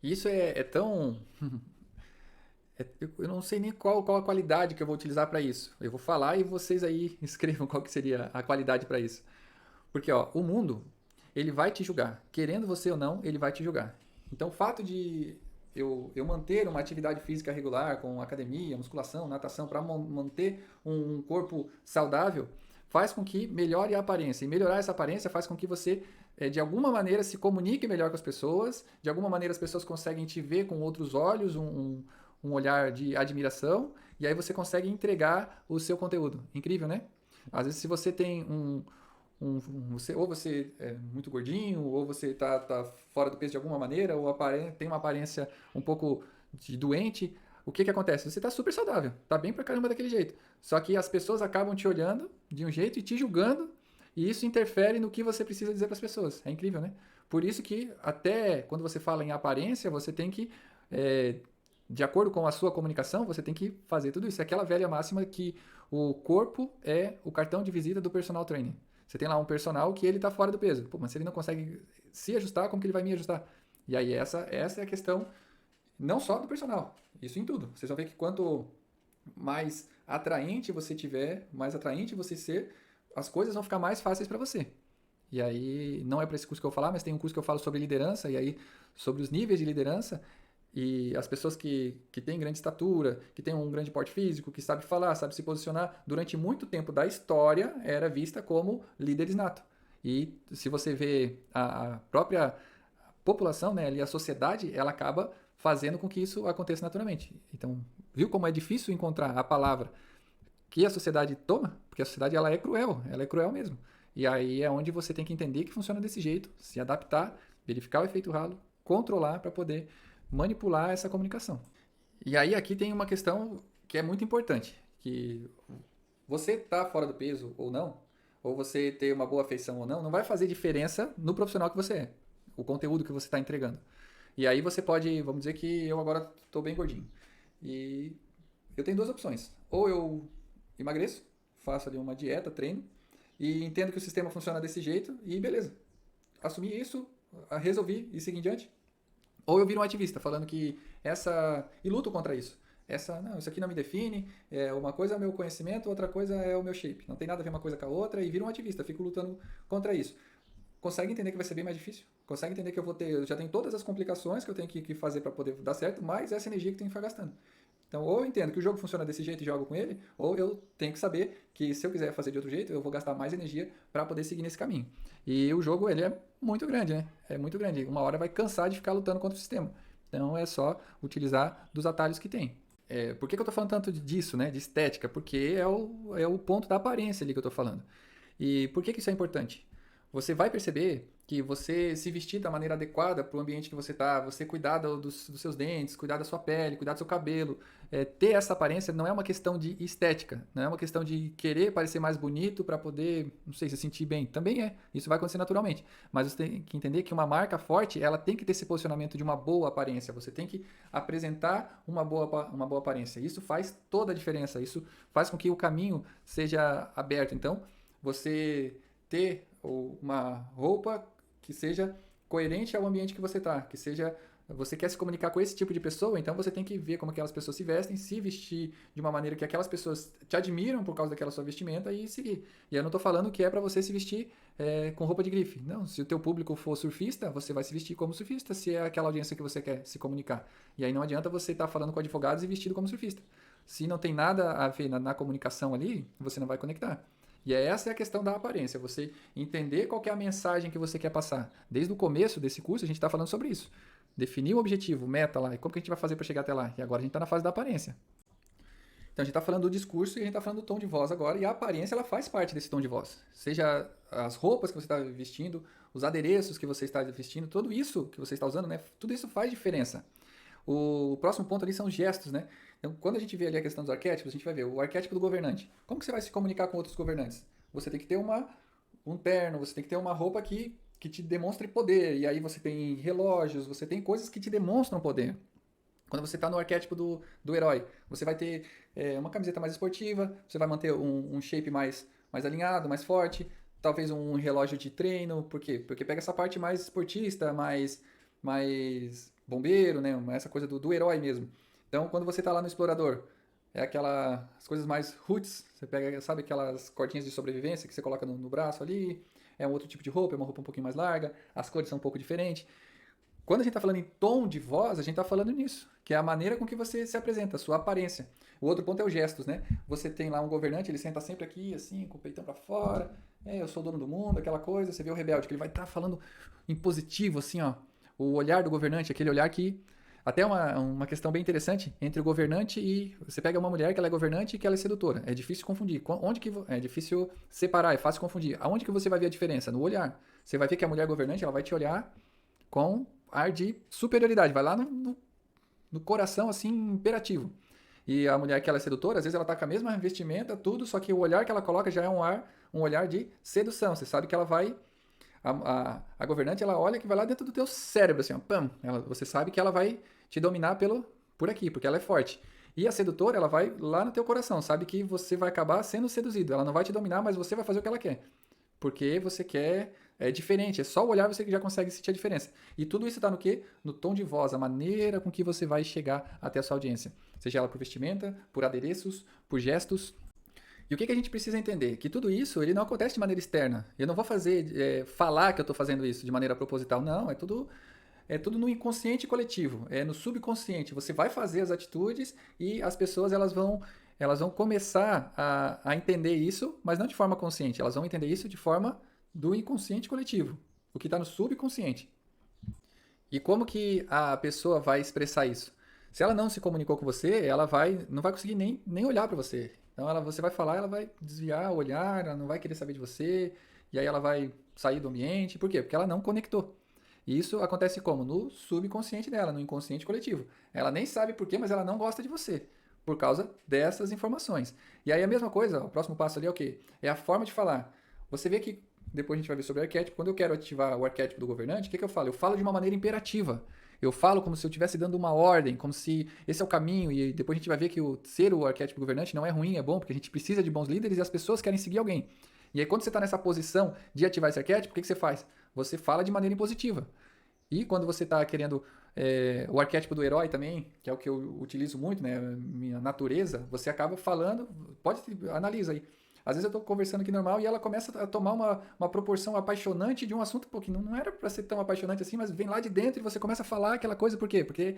E isso é tão. Eu não sei nem qual a qualidade que eu vou utilizar para isso. Eu vou falar e vocês aí escrevam qual que seria a qualidade para isso. Porque ó, o mundo, ele vai te julgar. Querendo você ou não, ele vai te julgar. Então o fato de eu manter uma atividade física regular, com academia, musculação, natação, para manter um corpo saudável, faz com que melhore a aparência. E melhorar essa aparência faz com que você, de alguma maneira, se comunique melhor com as pessoas, de alguma maneira as pessoas conseguem te ver com outros olhos, um olhar de admiração, e aí você consegue entregar o seu conteúdo. Incrível, né? Às vezes, se você tem ou você é muito gordinho, ou você tá fora do peso de alguma maneira, ou tem uma aparência um pouco de doente, o que acontece? Você está super saudável, tá bem pra caramba daquele jeito. Só que as pessoas acabam te olhando de um jeito e te julgando, e isso interfere no que você precisa dizer para as pessoas. É incrível, né? Por isso que até quando você fala em aparência, você tem que, é, de acordo com a sua comunicação, você tem que fazer tudo isso. É aquela velha máxima que o corpo é o cartão de visita do personal trainer. Você tem lá um personal que ele está fora do peso. Pô, mas se ele não consegue se ajustar, como que ele vai me ajustar? E aí essa é a questão não só do personal, isso em tudo. Você só vê que quanto mais atraente você tiver, mais atraente você ser, as coisas vão ficar mais fáceis para você. E aí, não é para esse curso que eu vou falar, mas tem um curso que eu falo sobre liderança, e aí sobre os níveis de liderança, e as pessoas que têm grande estatura, que têm um grande porte físico, que sabe falar, sabe se posicionar, durante muito tempo da história era vista como líderes nato. E se você vê a própria população, né, ali a sociedade, ela acaba fazendo com que isso aconteça naturalmente. Então, viu como é difícil encontrar a palavra que a sociedade toma? Porque a sociedade ela é cruel mesmo. E aí é onde você tem que entender que funciona desse jeito, se adaptar, verificar o efeito ralo, controlar para poder manipular essa comunicação. E aí aqui tem uma questão que é muito importante, que você tá fora do peso ou não, ou você ter uma boa feição ou não, não vai fazer diferença no profissional que você é, o conteúdo que você está entregando. E aí você pode, vamos dizer que eu agora estou bem gordinho. E eu tenho duas opções. Ou eu emagreço, faço ali uma dieta, treino, e entendo que o sistema funciona desse jeito, e beleza. Assumi isso, resolvi e seguir em diante. Ou eu viro um ativista, falando que essa. E luto contra isso. Não, isso aqui não me define. Uma coisa é o meu conhecimento, outra coisa é o meu shape. Não tem nada a ver uma coisa com a outra e viro um ativista, fico lutando contra isso. Consegue entender que vai ser bem mais difícil? Consegue entender que eu já tenho todas as complicações que eu tenho que fazer para poder dar certo, mais essa energia que eu tenho que ficar gastando. Então, ou eu entendo que o jogo funciona desse jeito e jogo com ele, ou eu tenho que saber que se eu quiser fazer de outro jeito, eu vou gastar mais energia para poder seguir nesse caminho. E o jogo, ele é muito grande, né? É muito grande. Uma hora vai cansar de ficar lutando contra o sistema. Então, é só utilizar dos atalhos que tem. Por que eu tô falando tanto disso, né? De estética? Porque é o ponto da aparência ali que eu tô falando. E por que isso é importante? Você vai perceber que você se vestir da maneira adequada para o ambiente que você está, você cuidar dos seus dentes, cuidar da sua pele, cuidar do seu cabelo, ter essa aparência não é uma questão de estética, não é uma questão de querer parecer mais bonito para poder, não sei, se sentir bem. Também é, isso vai acontecer naturalmente. Mas você tem que entender que uma marca forte, ela tem que ter esse posicionamento de uma boa aparência. Você tem que apresentar uma boa aparência. Isso faz toda a diferença. Isso faz com que o caminho seja aberto. Então, você ter uma roupa que seja coerente ao ambiente que você está, que seja você quer se comunicar com esse tipo de pessoa, então você tem que ver como aquelas pessoas se vestem, se vestir de uma maneira que aquelas pessoas te admiram por causa daquela sua vestimenta e seguir. E eu não estou falando que é para você se vestir com roupa de grife. Não, se o teu público for surfista, você vai se vestir como surfista, se é aquela audiência que você quer se comunicar. E aí não adianta você estar falando com advogados e vestido como surfista. Se não tem nada a ver na comunicação ali, você não vai conectar. E essa é a questão da aparência, você entender qual é a mensagem que você quer passar. Desde o começo desse curso, a gente está falando sobre isso. Definir o objetivo, meta lá, e como que a gente vai fazer para chegar até lá. E agora a gente está na fase da aparência. Então a gente está falando do discurso e a gente está falando do tom de voz agora, e a aparência ela faz parte desse tom de voz. Seja as roupas que você está vestindo, os adereços que você está vestindo, tudo isso que você está usando, né? Tudo isso faz diferença. O próximo ponto ali são os gestos, né? Então, quando a gente vê ali a questão dos arquétipos, a gente vai ver o arquétipo do governante. Como que você vai se comunicar com outros governantes? Você tem que ter um terno, você tem que ter uma roupa que te demonstre poder. E aí você tem relógios, você tem coisas que te demonstram poder. Quando você está no arquétipo do herói, você vai ter uma camiseta mais esportiva, você vai manter um shape mais alinhado, mais forte, talvez um relógio de treino. Por quê? Porque pega essa parte mais esportista, mais bombeiro, né? Essa coisa do herói mesmo. Então, quando você tá lá no explorador, é as coisas mais roots, você pega, sabe aquelas cordinhas de sobrevivência que você coloca no braço ali, é um outro tipo de roupa, é uma roupa um pouquinho mais larga, as cores são um pouco diferentes. Quando a gente está falando em tom de voz, a gente está falando nisso, que é a maneira com que você se apresenta, a sua aparência. O outro ponto é os gestos, né? Você tem lá um governante, ele senta sempre aqui, assim, com o peitão para fora, eu sou o dono do mundo, aquela coisa. Você vê o rebelde, que ele vai estar falando em positivo, assim, ó. O olhar do governante, aquele olhar que... Até uma questão bem interessante entre o governante e... Você pega uma mulher que ela é governante e que ela é sedutora. É difícil confundir. Onde que... É difícil separar, é fácil confundir. Aonde que você vai ver a diferença? No olhar. Você vai ver que a mulher governante, ela vai te olhar com ar de superioridade. Vai lá no coração, assim, imperativo. E a mulher que ela é sedutora, às vezes ela tá com a mesma vestimenta, tudo, só que o olhar que ela coloca já é um olhar de sedução. Você sabe que ela vai... A governante, ela olha que vai lá dentro do teu cérebro, assim, ó, pam. Você sabe que ela vai te dominar por aqui, porque ela é forte. E a sedutora, ela vai lá no teu coração, sabe que você vai acabar sendo seduzido. Ela não vai te dominar, mas você vai fazer o que ela quer. Porque você quer... É diferente, é só o olhar você que já consegue sentir a diferença. E tudo isso está no quê? No tom de voz, a maneira com que você vai chegar até a sua audiência. Seja ela por vestimenta, por adereços, por gestos. E o que a gente precisa entender? Que tudo isso ele não acontece de maneira externa. Eu não vou falar que eu estou fazendo isso de maneira proposital. Não, é tudo no inconsciente coletivo, é no subconsciente. Você vai fazer as atitudes e as pessoas elas vão começar a entender isso, mas não de forma consciente. Elas vão entender isso de forma do inconsciente coletivo, o que está no subconsciente. E como que a pessoa vai expressar isso? Se ela não se comunicou com você, ela não vai conseguir nem olhar para você. Então você vai falar, ela vai desviar o olhar, ela não vai querer saber de você, e aí ela vai sair do ambiente. Por quê? Porque ela não conectou. E isso acontece como? No subconsciente dela, no inconsciente coletivo. Ela nem sabe por quê, mas ela não gosta de você, por causa dessas informações. E aí a mesma coisa, o próximo passo ali é o quê? É a forma de falar. Você vê que depois a gente vai ver sobre arquétipo. Quando eu quero ativar o arquétipo do governante, o que eu falo? Eu falo de uma maneira imperativa. Eu falo como se eu estivesse dando uma ordem, como se esse é o caminho. E depois a gente vai ver que ser o arquétipo governante não é ruim, é bom, porque a gente precisa de bons líderes e as pessoas querem seguir alguém. E aí quando você está nessa posição de ativar esse arquétipo, o que você faz? Você fala de maneira impositiva. E quando você está querendo o arquétipo do herói também, que é o que eu utilizo muito, né? Minha natureza, você acaba falando, analisa aí. Às vezes eu estou conversando aqui normal e ela começa a tomar uma proporção apaixonante de um assunto que não era para ser tão apaixonante assim, mas vem lá de dentro e você começa a falar aquela coisa. Por quê? Porque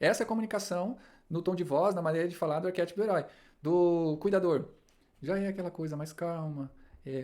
essa é a comunicação no tom de voz, na maneira de falar do arquétipo do herói. Do cuidador, já é aquela coisa mais calma.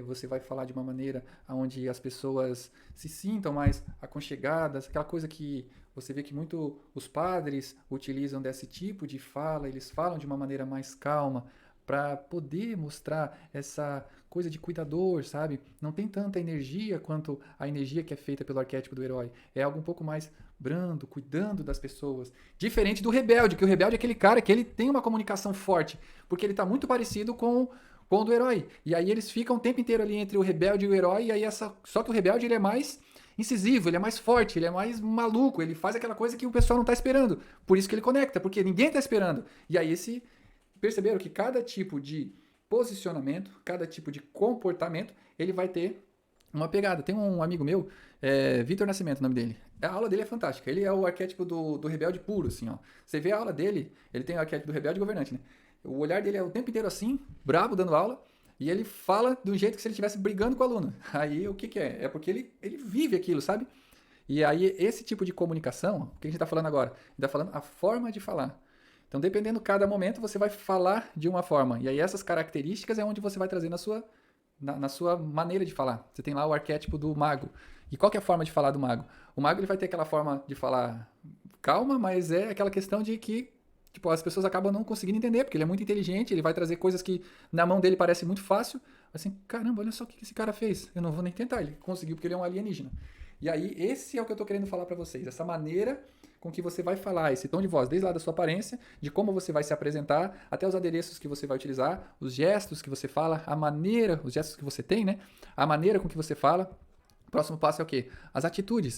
Você vai falar de uma maneira onde as pessoas se sintam mais aconchegadas, aquela coisa que você vê que muito os padres utilizam desse tipo de fala, eles falam de uma maneira mais calma, para poder mostrar essa coisa de cuidador, sabe? Não tem tanta energia quanto a energia que é feita pelo arquétipo do herói. É algo um pouco mais brando, cuidando das pessoas. Diferente do rebelde, que o rebelde é aquele cara que ele tem uma comunicação forte, porque ele está muito parecido com o do herói. E aí eles ficam o tempo inteiro ali entre o rebelde e o herói, e aí só que o rebelde ele é mais incisivo, ele é mais forte, ele é mais maluco, ele faz aquela coisa que o pessoal não está esperando. Por isso que ele conecta, porque ninguém está esperando. E aí perceberam que cada tipo de posicionamento, cada tipo de comportamento, ele vai ter uma pegada. Tem um amigo meu, Vitor Nascimento, o nome dele. A aula dele é fantástica. Ele é o arquétipo do rebelde puro, assim, ó. Você vê a aula dele, ele tem o arquétipo do rebelde governante, né? O olhar dele é o tempo inteiro assim, brabo, dando aula, e ele fala de um jeito que se ele estivesse brigando com o aluno. Aí o que é? É porque ele vive aquilo, sabe? E aí esse tipo de comunicação, o que a gente está falando agora? A gente está falando a forma de falar. Então, dependendo de cada momento, você vai falar de uma forma. E aí essas características é onde você vai trazer na sua maneira de falar. Você tem lá o arquétipo do mago. E qual que é a forma de falar do mago? O mago ele vai ter aquela forma de falar calma, mas é aquela questão de que tipo, as pessoas acabam não conseguindo entender, porque ele é muito inteligente, ele vai trazer coisas que na mão dele parece muito fácil. Assim, caramba, olha só o que esse cara fez. Eu não vou nem tentar, ele conseguiu porque ele é um alienígena. E aí, esse é o que eu estou querendo falar para vocês. Essa maneira com que você vai falar, esse tom de voz, desde lá da sua aparência, de como você vai se apresentar, até os adereços que você vai utilizar, os gestos que você fala, a maneira, os gestos que você tem, né? A maneira com que você fala. O próximo passo é o quê? As atitudes.